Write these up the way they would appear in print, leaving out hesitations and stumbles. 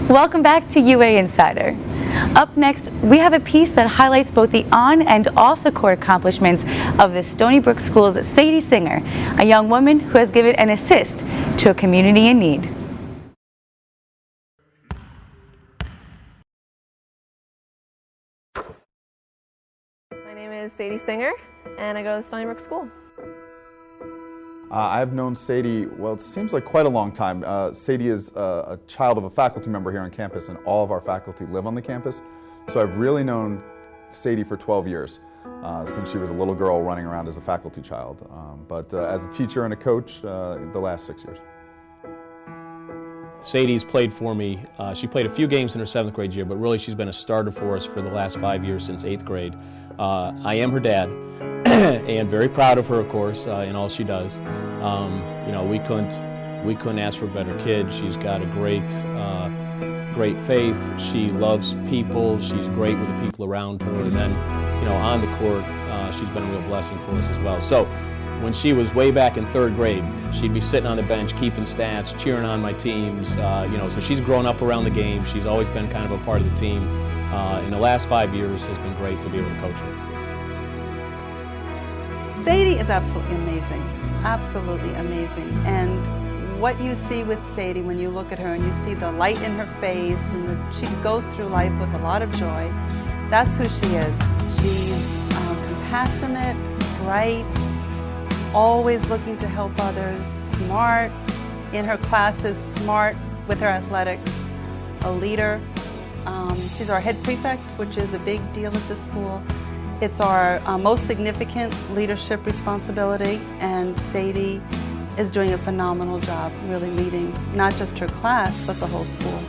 Welcome back to UA Insider. Up next, we have a piece that highlights both the on and off the court accomplishments of the Stony Brook School's Sadie Singer, a young woman who has given an assist to a community in need. My name is Sadie Singer, and I go to Stony Brook School. I've known Sadie, well, it seems like quite a long time. Sadie is a child of a faculty member here on campus, and all of our faculty live on the campus. So I've really known Sadie for 12 years, since she was a little girl running around as a faculty child. But as a teacher and a coach, the last 6 years. Sadie's played for me. She played a few games in her 7th grade year, but really she's been a starter for us for the last 5 years since 8th grade. I am her dad, and very proud of her, of course, in all she does. You know, we couldn't ask for a better kid. She's got a great faith. She loves people. She's great with the people around her, and then, you know, on the court, she's been a real blessing for us as well. So, when she was way back in 3rd grade, she'd be sitting on the bench, keeping stats, cheering on my teams. You know, so she's grown up around the game. She's always been kind of a part of the team. In the last 5 years, has been great to be able to coach her. Sadie is absolutely amazing. And what you see with Sadie when you look at her and you see the light in her face and she goes through life with a lot of joy, that's who she is. She's compassionate, bright, always looking to help others, smart in her classes, smart with her athletics, a leader. She's our head prefect, which is a big deal at the school. It's our most significant leadership responsibility, and Sadie is doing a phenomenal job really leading not just her class, but the whole school.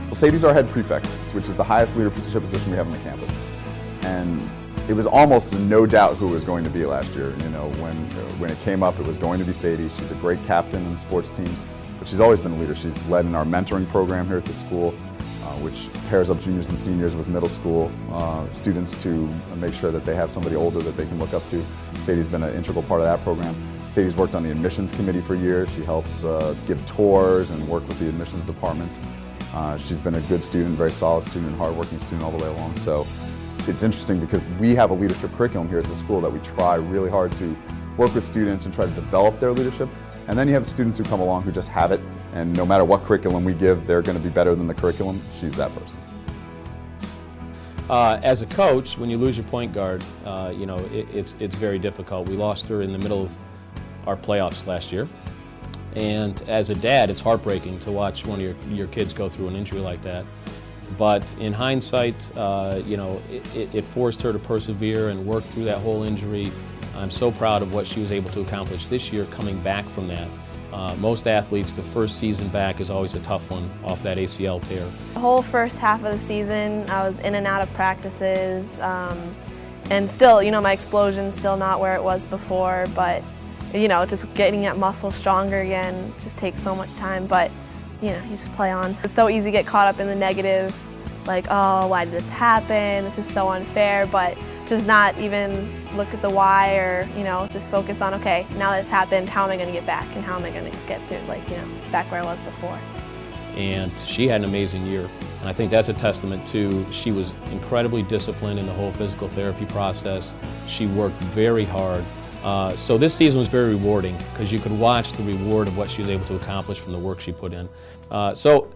Well, Sadie's our head prefect, which is the highest leadership position we have on the campus. And it was almost no doubt who it was going to be last year. You know, when it came up, it was going to be Sadie. She's a great captain in sports teams, but she's always been a leader. She's led in our mentoring program here at the school, which pairs up juniors and seniors with middle school students to make sure that they have somebody older that they can look up to. Sadie's been an integral part of that program. Sadie's worked on the admissions committee for years. She helps give tours and work with the admissions department. She's been a good student, very solid student, and hardworking student all the way along. So it's interesting because we have a leadership curriculum here at the school that we try really hard to work with students and try to develop their leadership. And then you have students who come along who just have it, and no matter what curriculum we give, they're going to be better than the curriculum. She's that person. As a coach, when you lose your point guard, you know, it's very difficult. We lost her in the middle of our playoffs last year. And as a dad, it's heartbreaking to watch one of your kids go through an injury like that. But in hindsight, you know, it forced her to persevere and work through that whole injury. I'm so proud of what she was able to accomplish this year coming back from that. Most athletes, the first season back is always a tough one off that ACL tear. The whole first half of the season, I was in and out of practices, and still, you know, my explosion's still not where it was before, but, you know, just getting that muscle stronger again just takes so much time, but, you know, you just play on. It's so easy to get caught up in the negative, like, oh, why did this happen? This is so unfair, but just not even look at the why, or, you know, just focus on, okay, now that it's happened, how am I going to get back, and how am I going to get through, like, you know, back where I was before. And she had an amazing year, and I think that's a testament to, she was incredibly disciplined in the whole physical therapy process. She worked very hard. So this season was very rewarding because you could watch the reward of what she was able to accomplish from the work she put in. So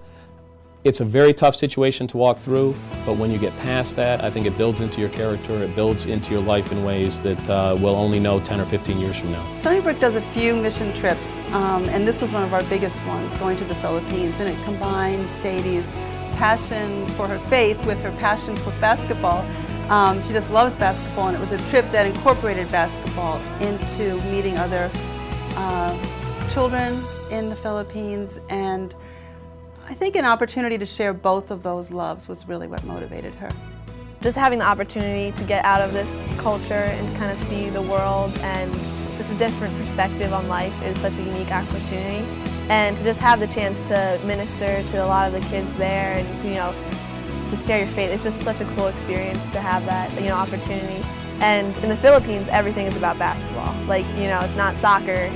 it's a very tough situation to walk through, but when you get past that, I think it builds into your character, it builds into your life in ways that we'll only know 10 or 15 years from now. Stony Brook does a few mission trips, and this was one of our biggest ones, going to the Philippines, and it combined Sadie's passion for her faith with her passion for basketball. She just loves basketball, and it was a trip that incorporated basketball into meeting other children in the Philippines, and I think an opportunity to share both of those loves was really what motivated her. Just having the opportunity to get out of this culture and to kind of see the world and just a different perspective on life is such a unique opportunity. And to just have the chance to minister to a lot of the kids there and, you know, just share your faith, it's just such a cool experience to have that, you know, opportunity. And in the Philippines, everything is about basketball. Like, you know, it's not soccer.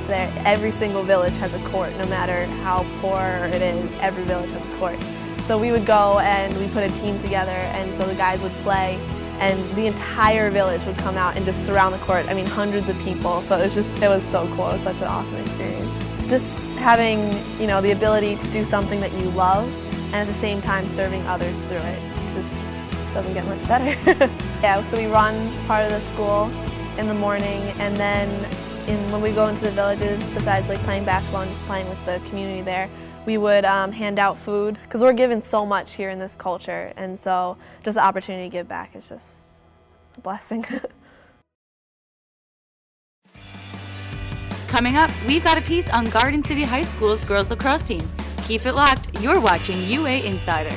Every single village has a court, no matter how poor it is, every village has a court. So we would go and we put a team together, and so the guys would play, and the entire village would come out and just surround the court. I mean, hundreds of people, so it was so cool. It was such an awesome experience. Just having, you know, the ability to do something that you love, and at the same time serving others through it. It just doesn't get much better. Yeah, so we run part of the school in the morning, and then when we go into the villages, besides like playing basketball and just playing with the community there, we would hand out food, because we're given so much here in this culture, and so just the opportunity to give back is just a blessing. Coming up, we've got a piece on Garden City High School's girls lacrosse team. Keep it locked. You're watching UA Insider.